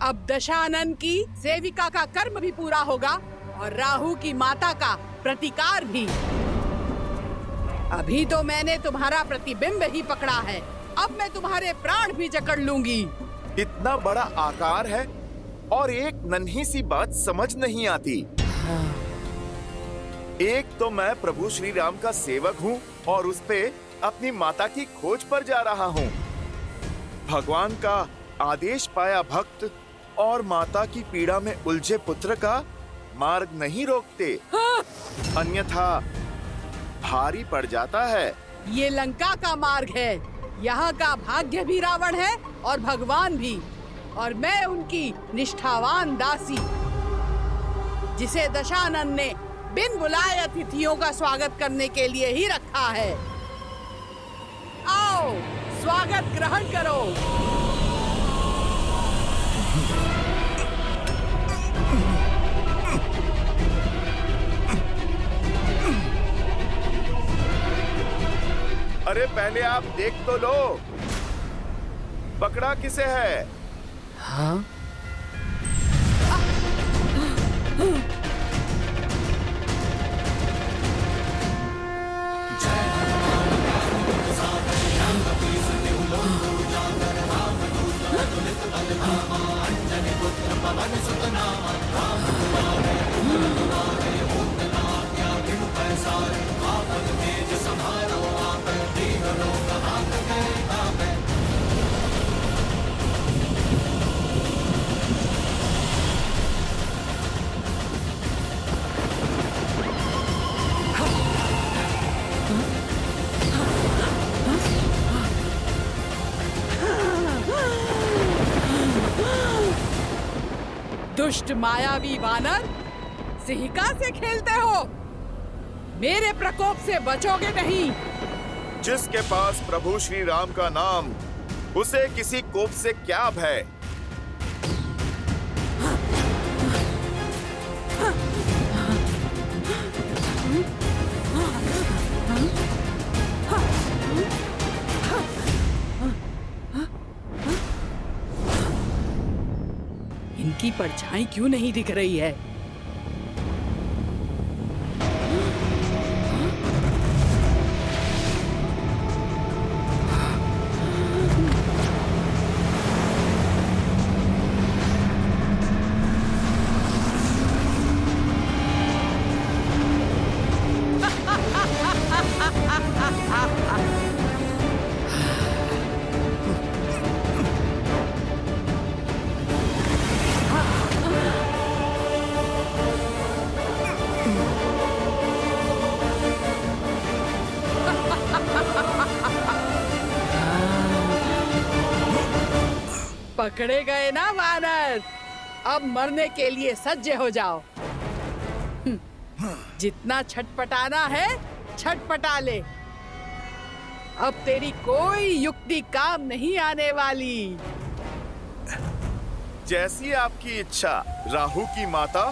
अब दशानन की सेविका का कर्म भी पूरा होगा और राहु की माता का प्रतिकार भी। अभी तो मैंने तुम्हारा प्रतिबिंब ही पकड़ा है, अब मैं तुम्हारे प्राण भी जकड़ लूंगी। इतना बड़ा आकार है और एक नन्ही सी बात समझ नहीं आती। एक तो मैं प्रभु श्री राम का सेवक हूँ और उस पे अपनी माता की खोज पर जा रहा हूँ। भगवान का आदेश पाया भक्त और माता की पीड़ा में उलझे पुत्र का मार्ग नहीं रोकते, अन्यथा भारी पड़ जाता है। ये लंका का मार्ग है, यहाँ का भाग्य भी रावण है और भगवान भी, और मैं उनकी निष्ठावान दासी, जिसे दशानन ने बिन बुलाए अतिथियों का स्वागत करने के लिए ही रखा है। आओ, स्वागत ग्रहण करो। अरे पहले आप देख तो लो, पकड़ा किसे है? हाँ? दुष्ट मायावी वानर, सिंहिका से खेलते हो? मेरे प्रकोप से बचोगे नहीं। जिसके पास प्रभु श्री राम का नाम, उसे किसी कोप से क्या भय? इनकी परछाई क्यों नहीं दिख रही है? पकड़े गए ना वानर, अब मरने के लिए सज्ज हो जाओ। जितना छटपटाना है छटपटा ले, अब तेरी कोई युक्ति काम नहीं आने वाली। जैसी आपकी इच्छा, राहु की माता।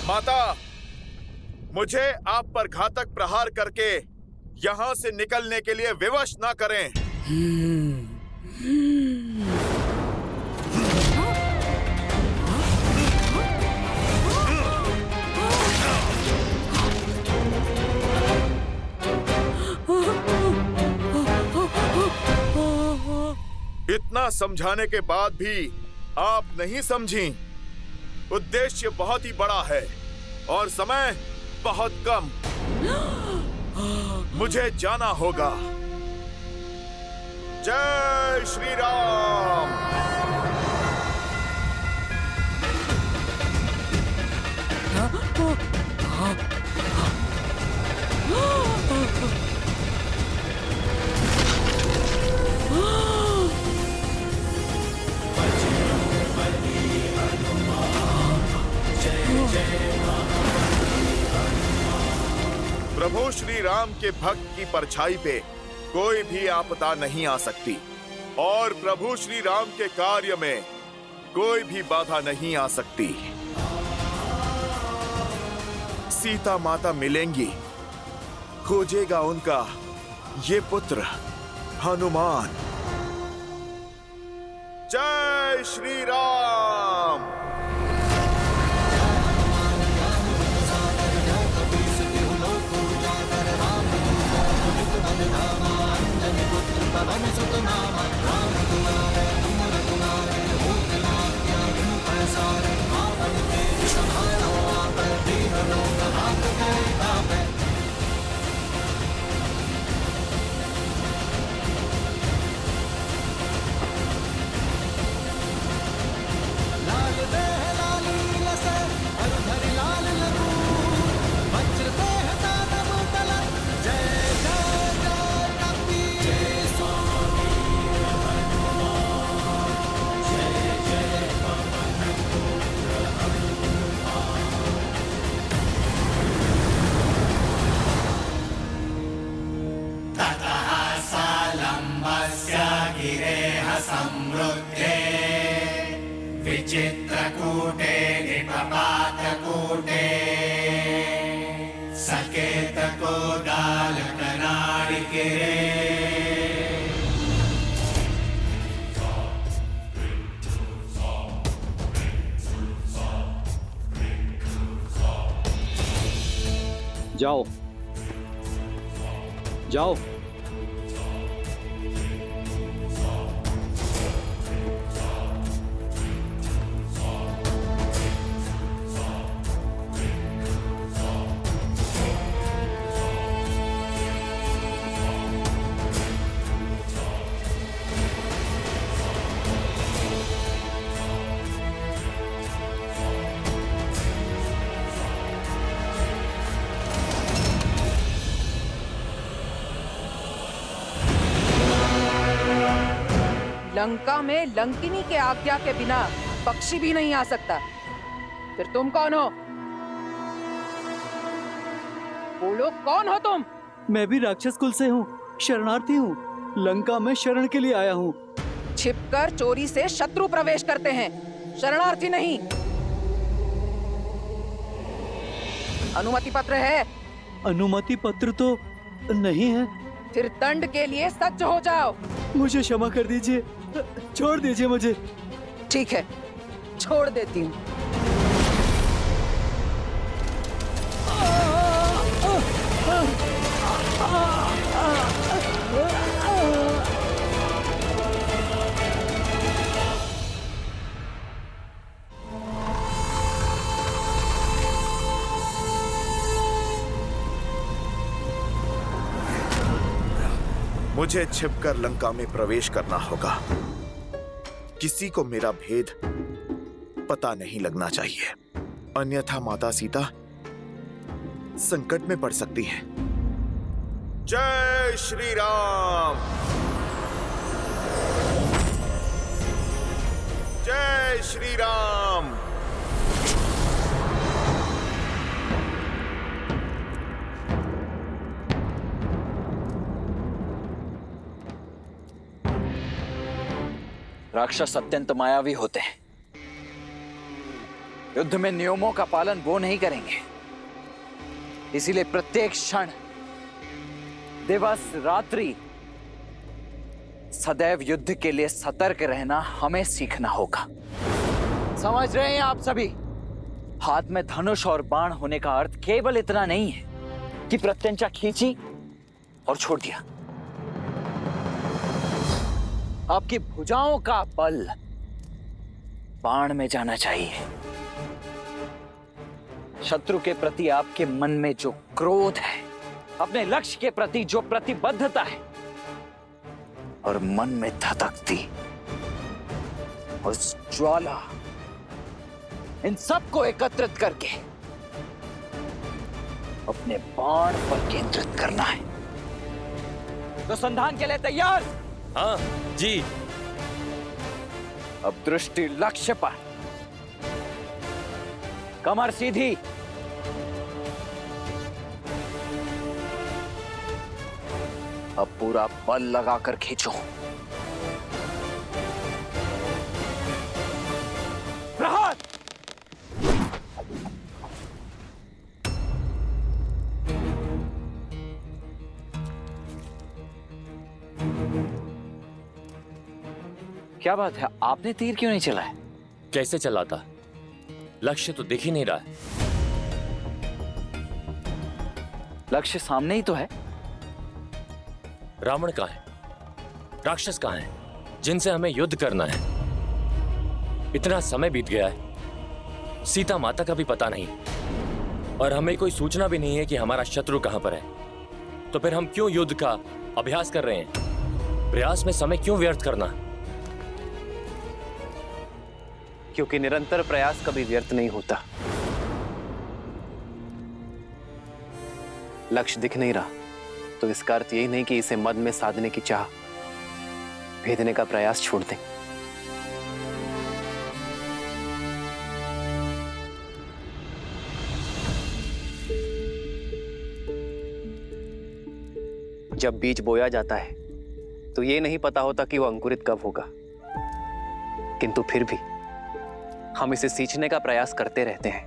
माता, मुझे आप पर घातक प्रहार करके यहाँ से निकलने के लिए विवश ना करें। इतना समझाने के बाद भी आप नहीं समझी। उद्देश्य बहुत ही बड़ा है और समय बहुत कम। मुझे जाना होगा। जय श्री राम। प्रभु श्री राम के भक्त की परछाई पे कोई भी आपदा नहीं आ सकती और प्रभु श्री राम के कार्य में कोई भी बाधा नहीं आ सकती। सीता माता मिलेंगी, खोजेगा उनका ये पुत्र हनुमान। जय श्री राम। चित्रकूटे निपपातकूटे सकेतकोदालकनाडिकिरे जाओ जाओ। लंका में लंकिनी के आज्ञा के बिना पक्षी भी नहीं आ सकता। फिर तुम कौन हो? बोलो, कौन हो तुम? मैं भी राक्षस कुल से हूँ, शरणार्थी हूँ। लंका में शरण के लिए आया हूँ। छिपकर चोरी से शत्रु प्रवेश करते हैं, शरणार्थी नहीं। अनुमति पत्र है? अनुमति पत्र तो नहीं है। फिर दंड के लिए सज्ज हो जाओ। मुझे क्षमा कर दीजिए, छोड़ दीजिए मुझे। ठीक है, छोड़ देती हूँ। मुझे छिपकर लंका में प्रवेश करना होगा। किसी को मेरा भेद पता नहीं लगना चाहिए, अन्यथा माता सीता संकट में पड़ सकती है। जय श्री राम। जय श्री राम। राक्षस अत्यंत मायावी होते हैं। युद्ध में नियमों का पालन वो नहीं करेंगे। इसीलिए प्रत्येक क्षण, दिवस, रात्रि सदैव युद्ध के लिए सतर्क रहना हमें सीखना होगा। समझ रहे हैं आप सभी? हाथ में धनुष और बाण होने का अर्थ केवल इतना नहीं है कि प्रत्यंचा खींची और छोड़ दिया। आपकी भुजाओं का बल बाण में जाना चाहिए। शत्रु के प्रति आपके मन में जो क्रोध है, अपने लक्ष्य के प्रति जो प्रतिबद्धता है और मन में धधकती उस ज्वाला, इन सबको एकत्रित करके अपने बाण पर केंद्रित करना है। तो संधान के लिए तैयार? हाँ जी। अब दृष्टि लक्ष्य पर, कमर सीधी, अब पूरा बल लगाकर खींचो। प्रहार! क्या बात है, आपने तीर क्यों नहीं चलाया? कैसे चलाता? लक्ष्य तो दिख ही नहीं रहा है। लक्ष्य सामने ही तो है। रावण कहाँ है? राक्षस कहाँ है जिनसे हमें युद्ध करना है? इतना समय बीत गया है, सीता माता का भी पता नहीं, और हमें कोई सूचना भी नहीं है कि हमारा शत्रु कहां पर है। तो फिर हम क्यों युद्ध का अभ्यास कर रहे हैं? प्रयास में समय क्यों व्यर्थ करना? क्योंकि निरंतर प्रयास कभी व्यर्थ नहीं होता। लक्ष्य दिख नहीं रहा तो इसका अर्थ यही नहीं कि इसे मद में साधने की चाह भेदने का प्रयास छोड़ दें। जब बीज बोया जाता है तो ये नहीं पता होता कि वो अंकुरित कब होगा, किंतु फिर भी हम इसे सींचने का प्रयास करते रहते हैं,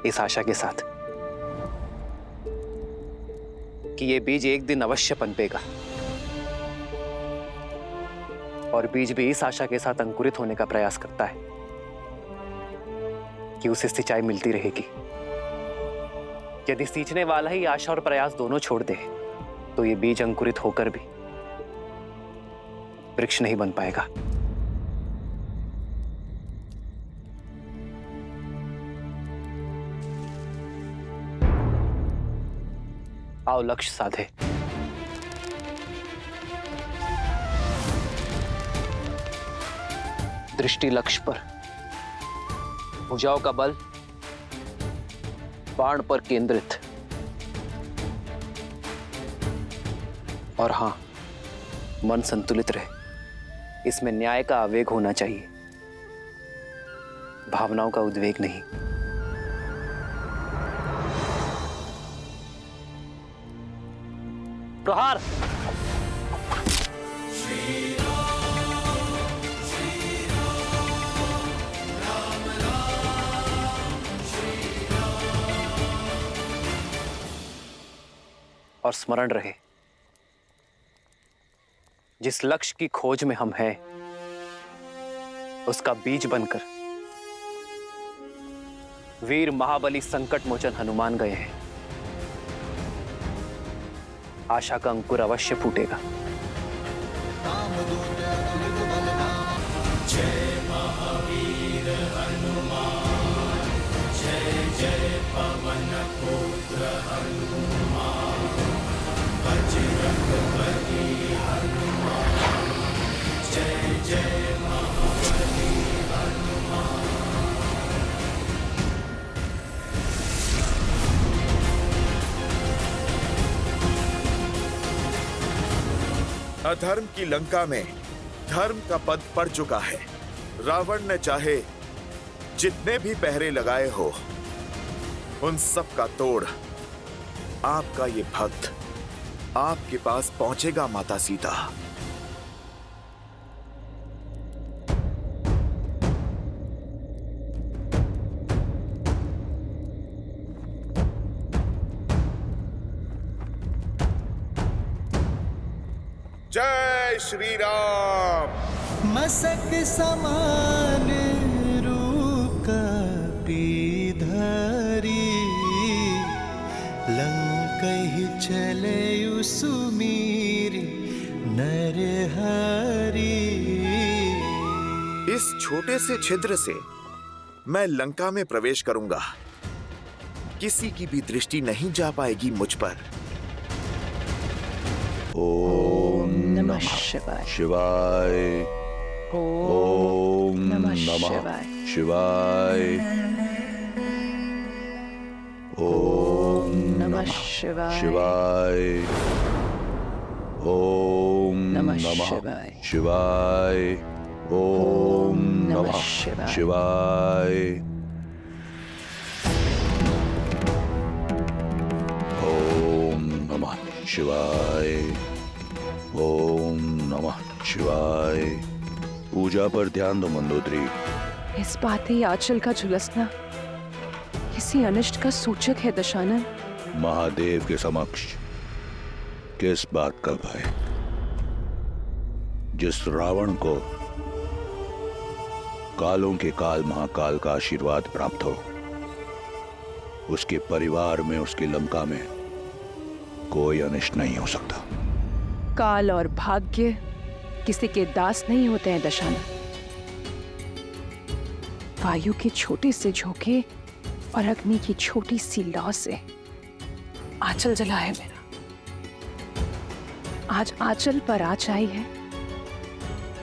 इस आशा के साथ कि ये बीज एक दिन अवश्य पनपेगा, और बीज भी इस आशा के साथ अंकुरित होने का प्रयास करता है कि उसे सिंचाई मिलती रहेगी। यदि सींचने वाला ही आशा और प्रयास दोनों छोड़ दे तो ये बीज अंकुरित होकर भी वृक्ष नहीं बन पाएगा। आओ लक्ष्य साधे। दृष्टि लक्ष्य पर, भुजाओं का बल बाण पर केंद्रित, और हां, मन संतुलित रहे। इसमें न्याय का आवेग होना चाहिए, भावनाओं का उद्वेग नहीं। प्रहार! और स्मरण रहे, जिस लक्ष्य की खोज में हम हैं, उसका बीज बनकर वीर महाबली संकट मोचन हनुमान गए हैं। आशा का अंकुर अवश्य फूटेगा। जय महावीर हनुमान, जय जय पवन पुत्र हनुमान, बजरंग बली हनुमान, जय जय महाबली हनुमान। अधर्म की लंका में धर्म का पद पड़ चुका है। रावण ने चाहे जितने भी पहरे लगाए हो, उन सब का तोड़ आपका ये भक्त आपके पास पहुंचेगा माता सीता। जय श्री राम। मसक समान रूप कपी धरी, लंकहि चले सुमीरी नरहरि। इस छोटे से छिद्र से मैं लंका में प्रवेश करूंगा। किसी की भी दृष्टि नहीं जा पाएगी मुझ पर। ओम नमः शिवाय। शिवाय। ओम नमः शिवाय। ओम नमः शिवाय। शिवाय। ओम नमः नमः शिवाय। शिवाय। ओम नमः शिवाय। शिवाय। ओम नमः शिवाय। ओम नमः शिवाय। पूजा पर ध्यान दो मंदोदरी। इस बात ही आंचल का झुलसना किसी अनिष्ट का सूचक है दशानन। महादेव के समक्ष किस बात का भय? जिस रावण को कालों के काल महाकाल का आशीर्वाद प्राप्त हो, उसके परिवार में, उसकी लंका में कोई अनिष्ट नहीं हो सकता। काल और भाग्य किसी के दास नहीं होते हैं दशानन। वायु के छोटे से झोंके और अग्नि की छोटी सी लौ से आंचल जला है मेरा। आज आंचल पर आँच आई है,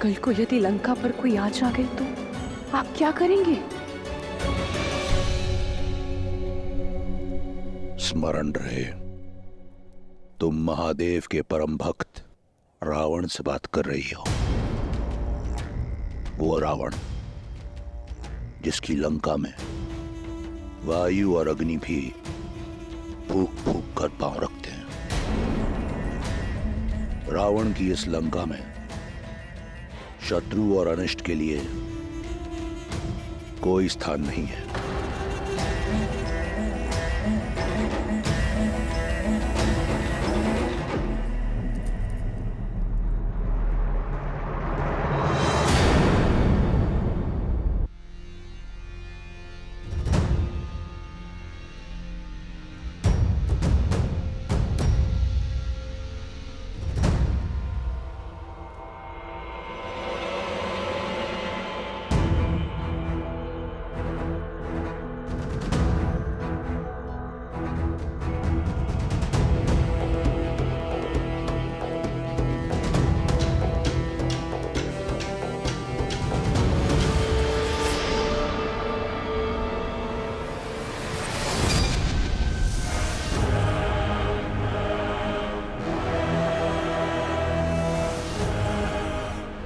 कल को यदि लंका पर कोई आँच आ गई तो आप क्या करेंगे? स्मरण रहे, तुम महादेव के परम भक्त रावण से बात कर रही हो। वो रावण जिसकी लंका में वायु और अग्नि भी फूक फूक कर पांव रखते हैं। रावण की इस लंका में शत्रु और अनिष्ट के लिए कोई स्थान नहीं है।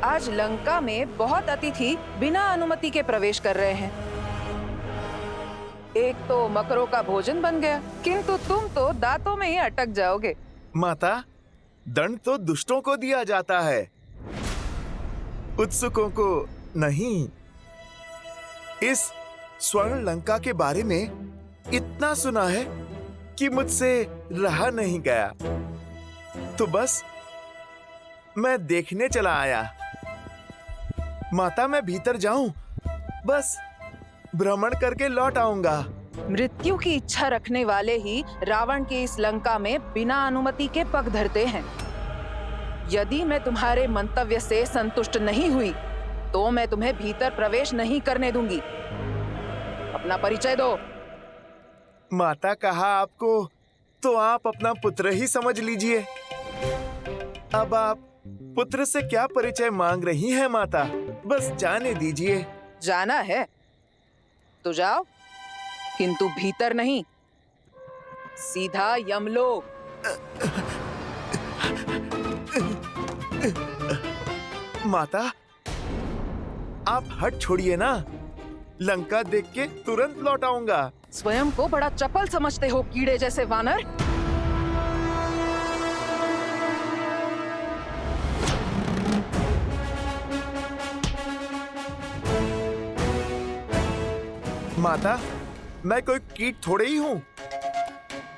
आज लंका में बहुत अतिथि बिना अनुमति के प्रवेश कर रहे हैं। एक तो मकरों का भोजन बन गया, किंतु तुम तो दांतों में ही अटक जाओगे। माता, दंड तो दुष्टों को दिया जाता है, उत्सुकों को नहीं। इस स्वर्ण लंका के बारे में इतना सुना है कि मुझसे रहा नहीं गया, तो बस मैं देखने चला आया। माता, मैं भीतर जाऊं, बस भ्रमण करके लौट आऊंगा। मृत्यु की इच्छा रखने वाले ही रावण की इस लंका में बिना अनुमति के पग धरते हैं। यदि मैं तुम्हारे मंतव्य से संतुष्ट नहीं हुई तो मैं तुम्हें भीतर प्रवेश नहीं करने दूंगी। अपना परिचय दो। माता, कहा आपको तो आप अपना पुत्र ही समझ लीजिए। अब आप पुत्र से क्या परिचय मांग रही हैं माता? बस जाने दीजिए। जाना है तो जाओ, किंतु भीतर नहीं, सीधा यमलोक। माता, आप हट छोड़िए ना, लंका देख के तुरंत लौट आऊंगा। स्वयं को बड़ा चपल समझते हो, कीड़े जैसे वानर। माता, मैं कोई कीट थोड़े ही हूँ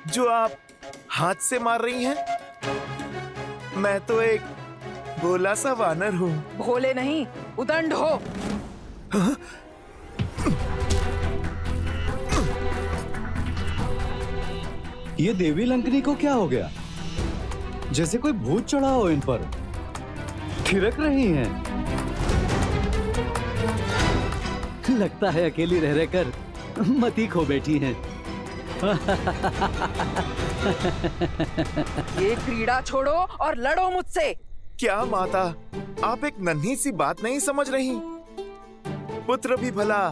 जो आप हाथ से मार रही हैं। मैं तो एक भोला सा वानर हूँ। भोले नहीं, उदंड हो। ये देवी लंकनी को क्या हो गया? जैसे कोई भूत चढ़ा हो इन पर। थिरक रही हैं। लगता है अकेली रह रहकर मती खो बैठी हैं। ये क्रीड़ा छोड़ो और लड़ो मुझसे। क्या माता, आप एक नन्ही सी बात नहीं समझ रही? पुत्र भी भला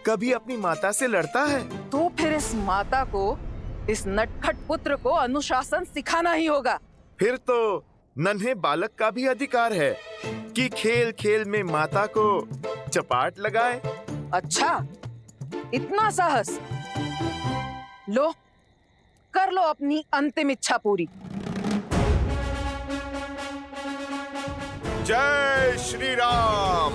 कभी अपनी माता से लड़ता है? तो फिर इस माता को, इस नटखट पुत्र को अनुशासन सिखाना ही होगा। फिर तो नन्हे बालक का भी अधिकार है कि खेल खेल में माता को चपाट लगाए। अच्छा, इतना साहस? लो, कर लो अपनी अंतिम इच्छा पूरी। जय श्री राम।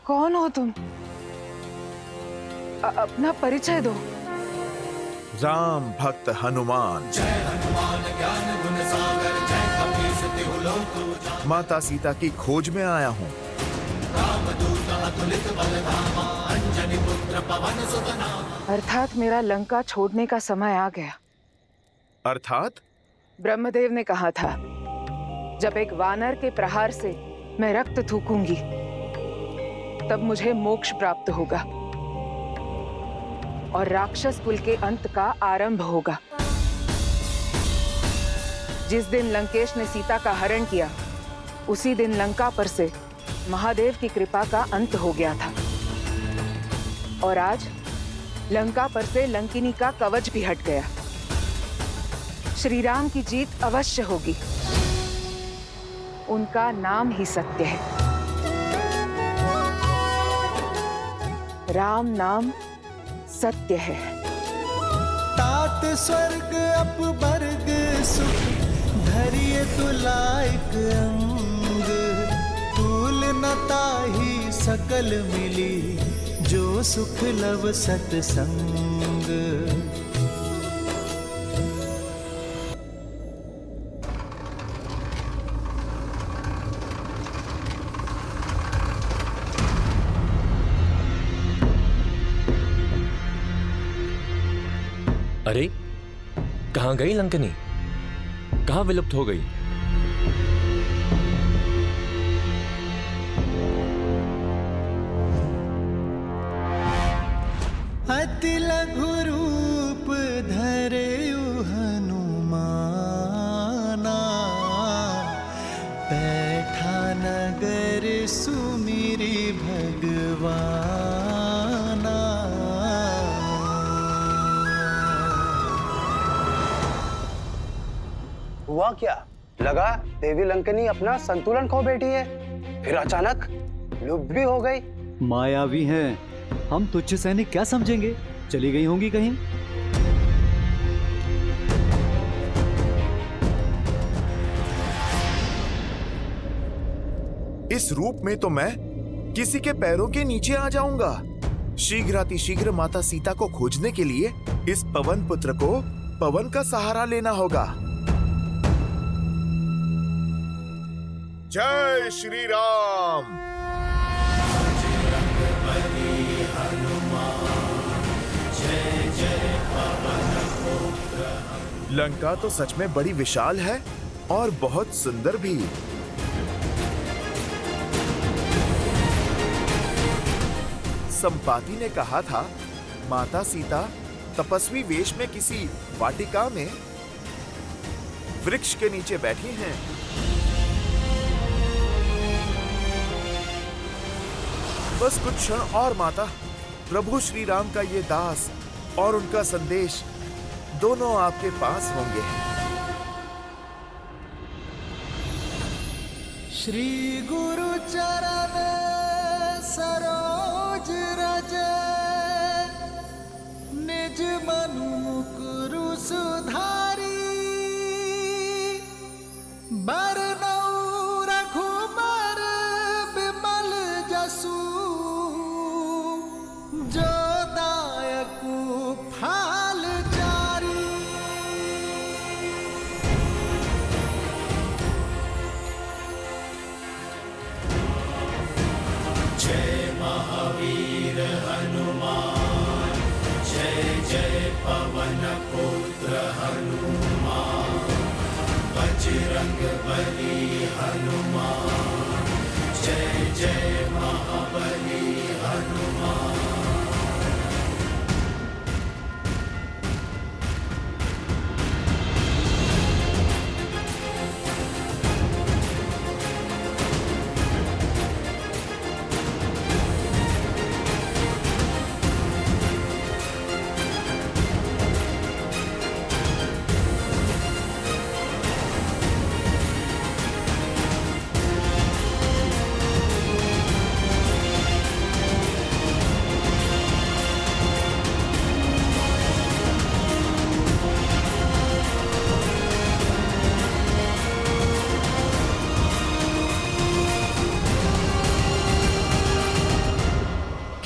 कौन हो तुम? अपना परिचय दो। राम भक्त हनुमान। माता सीता की खोज में आया हूँ। अर्थात मेरा लंका छोड़ने का समय आ गया। अर्थात? ब्रह्मदेव ने कहा था, जब एक वानर के प्रहार से मैं रक्त थूकूंगी तब मुझे मोक्ष प्राप्त होगा और राक्षस कुल के अंत का आरंभ होगा। जिस दिन लंकेश ने सीता का हरण किया, उसी दिन लंका पर से महादेव की कृपा का अंत हो गया था। और आज लंका पर से लंकिनी का कवच भी हट गया। श्री राम की जीत अवश्य होगी। उनका नाम ही सत्य है। राम नाम सत्य है। तात स्वर्ग अपवर्ग सुख धरिए तुलाइक अंग, तूल न ताहि सकल मिली, जो सुख लव सतसंग। अरे, कहाँ गई लंकनी? कहाँ विलुप्त हो गई? अति लघु रूप धरे हनुमाना, बैठा नगर सुमिरी भगवाना। हुआ क्या? लगा देवी लंकनी अपना संतुलन खो बैठी है, फिर अचानक लुप्त भी हो गई। मायावी हैं, हम तुच्छ सैनिक क्या समझेंगे? चली गई होंगी कहीं। इस रूप में तो मैं किसी के पैरों के नीचे आ जाऊंगा। शीघ्रातिशीघ्र माता सीता को खोजने के लिए इस पवन पुत्र को पवन का सहारा लेना होगा। जय श्री राम। लंका तो सच में बड़ी विशाल है और बहुत सुंदर भी। संपाति ने कहा था, माता सीता तपस्वी वेश में किसी वाटिका में वृक्ष के नीचे बैठी हैं। बस कुछ क्षण और माता, प्रभु श्री राम का ये दास और उनका संदेश दोनों आपके पास होंगे। श्री गुरु चरण सरोज रज, निज मनु मुकुरु सुधारी। बरनउँ रघुबर बिमल जसु, जो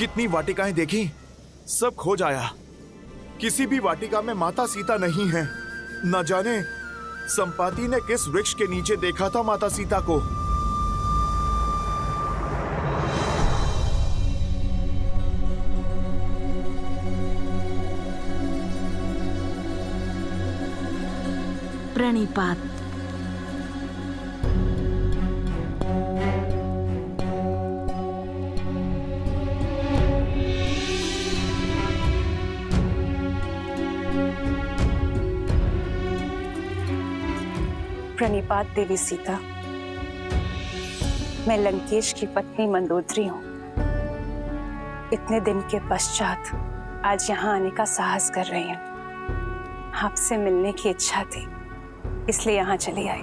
कितनी वाटिकाएं देखी, सब खो जाया। किसी भी वाटिका में माता सीता नहीं है। न जाने संपाति ने किस वृक्ष के नीचे देखा था माता सीता को। प्रणिपात। प्रणिपात देवी सीता। मैं लंकेश की पत्नी मंदोदरी हूँ। इतने दिन के पश्चात आज यहाँ आने का साहस कर रही हूँ। आपसे मिलने की इच्छा थी, इसलिए यहाँ चली आई।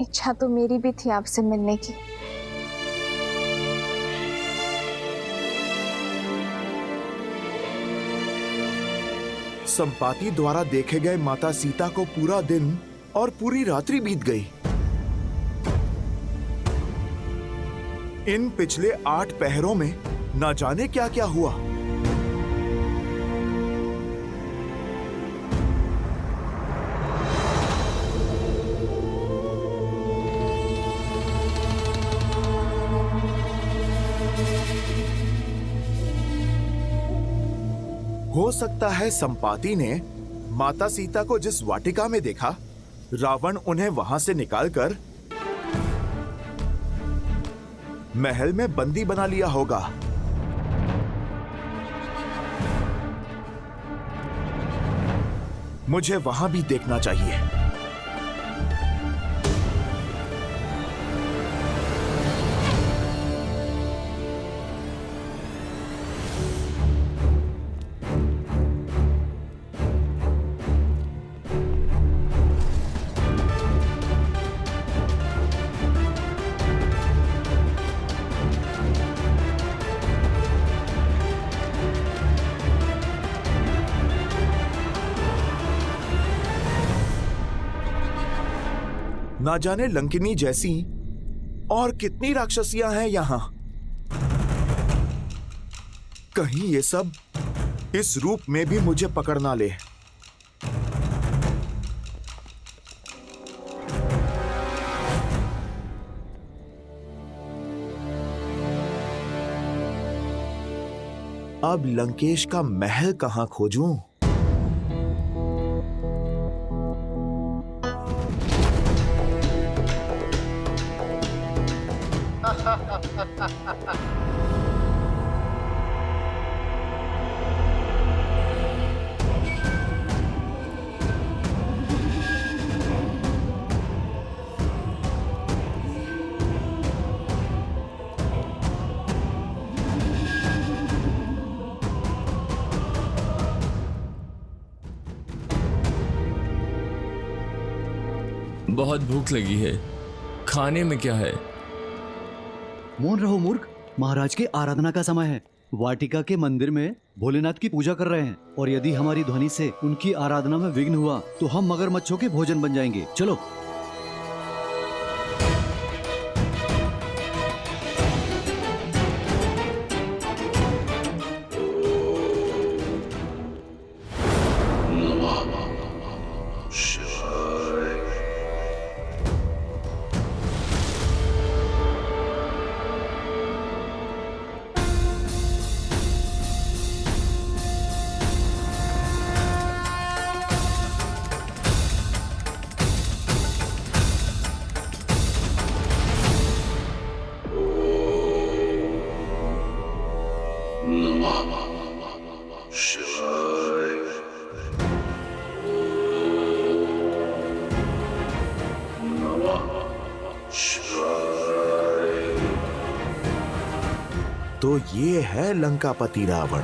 इच्छा तो मेरी भी थी आपसे मिलने की। संपाति द्वारा देखे गए माता सीता को पूरा दिन और पूरी रात्रि बीत गई। इन पिछले 8 पहरों में न जाने क्या क्या हुआ। हो सकता है संपाति ने माता सीता को जिस वाटिका में देखा, रावण उन्हें वहां से निकालकर महल में बंदी बना लिया होगा। मुझे वहां भी देखना चाहिए। ना जाने लंकिनी जैसी और कितनी राक्षसियां हैं यहां। कहीं ये सब इस रूप में भी मुझे पकड़ ना ले। अब लंकेश का महल कहां खोजूं? बहुत भूख लगी है, खाने में क्या है? मौन रहो मूर्ख, महाराज के आराधना का समय है। वाटिका के मंदिर में भोलेनाथ की पूजा कर रहे हैं और यदि हमारी ध्वनि से उनकी आराधना में विघ्न हुआ तो हम मगरमच्छों के भोजन बन जाएंगे। चलो। तो ये है लंकापति रावण।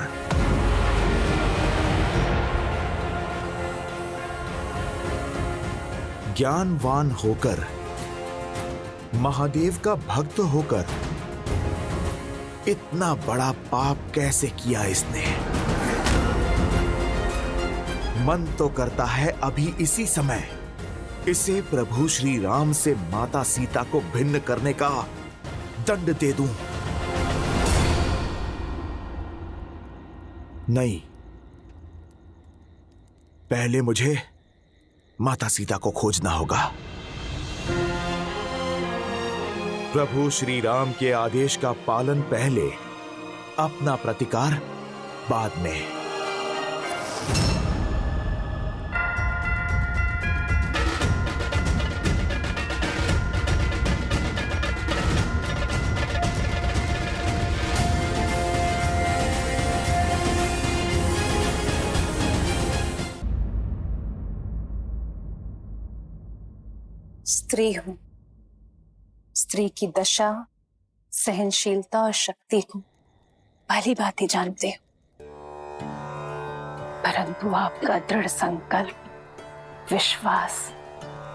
ज्ञानवान होकर, महादेव का भक्त होकर इतना बड़ा पाप कैसे किया इसने? मन तो करता है अभी इसी समय इसे प्रभु श्री राम से माता सीता को भिन्न करने का दंड दे दूं। नहीं, पहले मुझे माता सीता को खोजना होगा। प्रभु श्री राम के आदेश का पालन पहले, अपना प्रतिकार बाद में। स्त्री हूं, स्त्री की दशा, सहनशीलता और शक्ति को भली बात ही जानते हो, परंतु आपका दृढ़ संकल्प, विश्वास,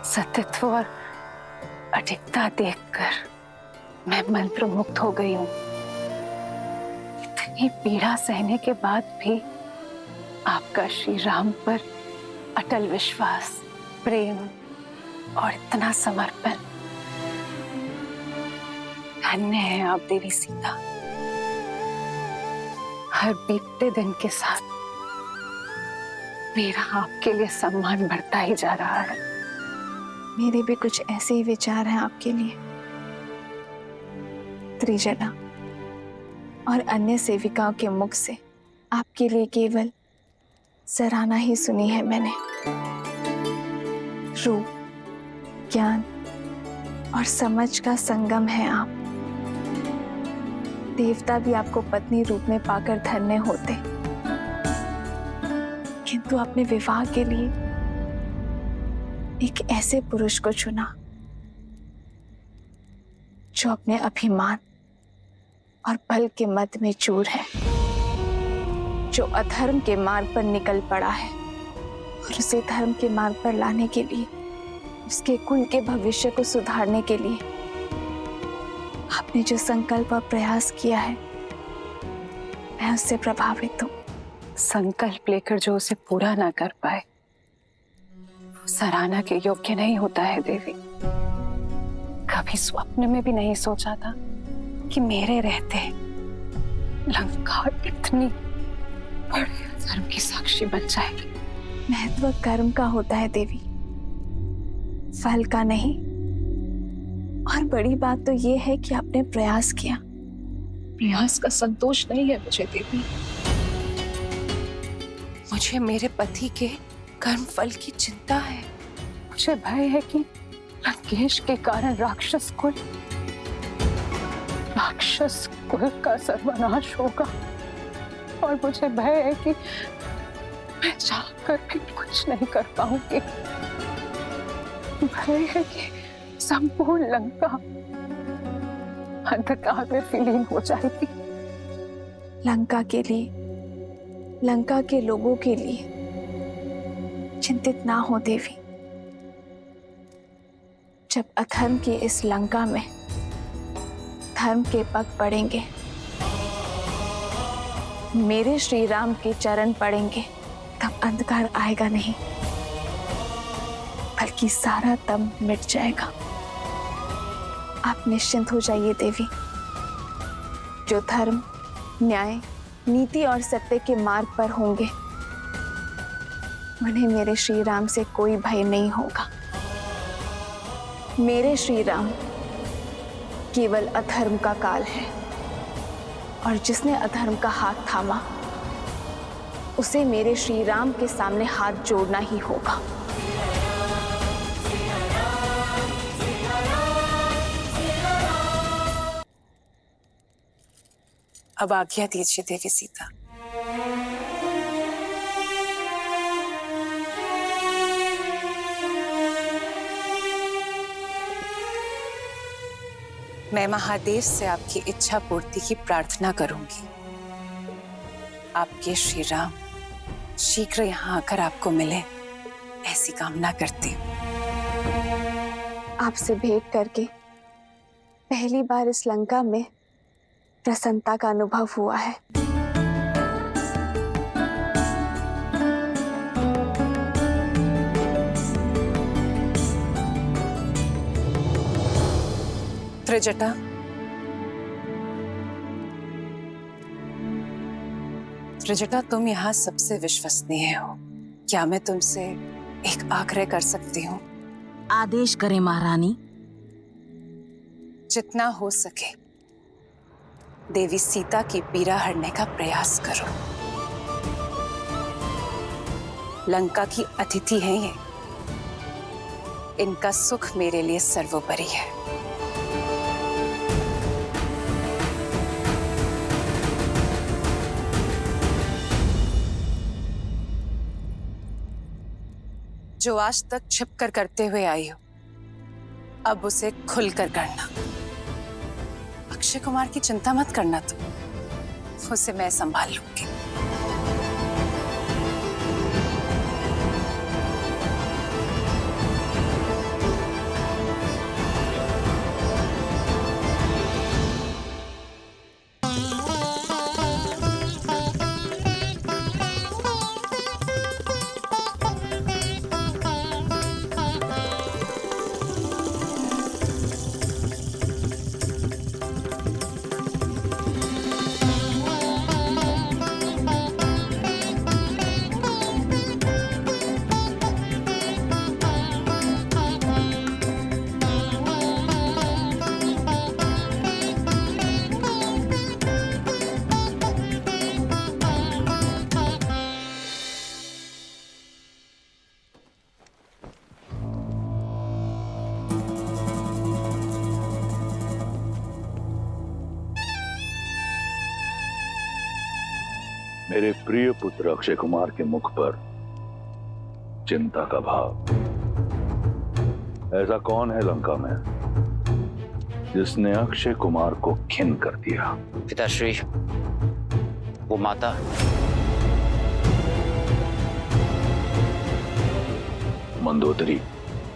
सतीत्व और अडिगता देखकर मैं मंत्रमुग्ध हो गई हूं। इतनी पीड़ा सहने के बाद भी आपका श्री राम पर अटल विश्वास, प्रेम और इतना समर्पण। धन्य है आप देवी सीता। हर बीतते दिन के साथ मेरा आपके लिए सम्मान बढ़ता ही जा रहा है। मेरे भी कुछ ऐसे ही विचार हैं आपके लिए। त्रिजना और अन्य सेविकाओं के मुख से आपके लिए केवल सराहना ही सुनी है मैंने। रूप, ज्ञान और समझ का संगम है आप। देवता भी आपको पत्नी रूप में पाकर धन्य होते, किंतु आपने विवाह के लिए एक ऐसे पुरुष को चुना जो अपने अभिमान और बल के मद में चूर है, जो अधर्म के मार्ग पर निकल पड़ा है और उसे धर्म के मार्ग पर लाने के लिए, उसके कुल के भविष्य को सुधारने के लिए आपने जो संकल्प और प्रयास किया है, मैं उससे प्रभावित हूं। संकल्प लेकर जो उसे पूरा ना कर पाए वो सराहना के योग्य नहीं होता है देवी। कभी स्वप्न में भी नहीं सोचा था कि मेरे रहते लंका इतनी बड़े धर्म की साक्षी बन जाएगी। महत्व कर्म का होता है देवी, फल का नहीं। और बड़ी बात तो ये है कि आपने प्रयास किया। प्रयास का संतोष नहीं है मुझे देवी, मुझे मेरे पति के कर्म फल की चिंता है। मुझे भय है कि लंकेश के कारण राक्षस कुल का सर्वनाश होगा, और मुझे भय है कि मैं चाहकर भी कुछ नहीं कर पाऊंगी। भय है कि संपूर्ण लंका अंधकार में विलीन हो जाएगी। लंका के लिए, लंका के लोगों के लिए चिंतित ना हो देवी। जब अधर्म की इस लंका में धर्म के पग पड़ेंगे, मेरे श्री राम के चरण पड़ेंगे, तब अंधकार आएगा नहीं, बल्कि सारा दम मिट जाएगा। आप निश्चिंत हो जाइए देवी। जो धर्म, न्याय, नीति और सत्य के मार्ग पर होंगे, उन्हें मेरे श्री राम से कोई भय नहीं होगा। मेरे श्री राम केवल अधर्म का काल है, और जिसने अधर्म का हाथ थामा, उसे मेरे श्री राम के सामने हाथ जोड़ना ही होगा। अब आज्ञा दीजिए देवी सीता। मैं महादेव से आपकी इच्छा पूर्ति की प्रार्थना करूंगी। आपके श्री राम शीघ्र यहाँ आकर आपको मिले, ऐसी कामना करती हूँ। आपसे भेंट करके पहली बार इस लंका में प्रसन्नता का अनुभव हुआ है। त्रिजटा, त्रिजटा, तुम यहाँ सबसे विश्वसनीय हो। क्या मैं तुमसे एक आग्रह कर सकती हूँ? आदेश करें महारानी। जितना हो सके देवी सीता की पीड़ा हरने का प्रयास करो। लंका की अतिथि हैं ये, इनका सुख मेरे लिए सर्वोपरि है। जो आज तक छिप कर करते हुए आई हो, अब उसे खुलकर करना। अक्षय कुमार की चिंता मत करना, तुम उसे मैं संभाल लूंगी। मेरे प्रिय पुत्र अक्षय कुमार के मुख पर चिंता का भाव। ऐसा कौन है लंका में जिसने अक्षय कुमार को खिन कर दिया? पिताश्री, वो माता। मंदोदरी।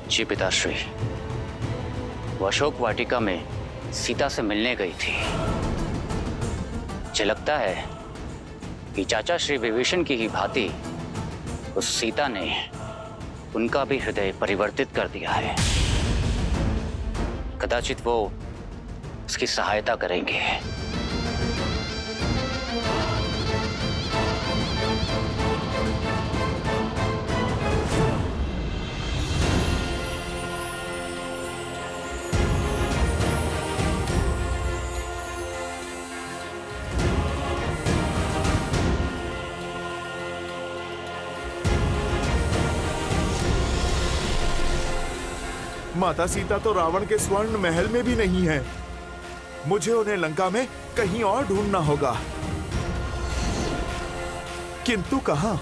जी पिताश्री, वो अशोक वाटिका में सीता से मिलने गई थी। मुझे लगता है कि चाचा श्री विभीषण की ही भांति उस सीता ने उनका भी हृदय परिवर्तित कर दिया है। कदाचित वो उसकी सहायता करेंगे। माता सीता तो रावण के स्वर्ण महल में भी नहीं है। मुझे उन्हें लंका में कहीं और ढूंढना होगा। किंतु कहां?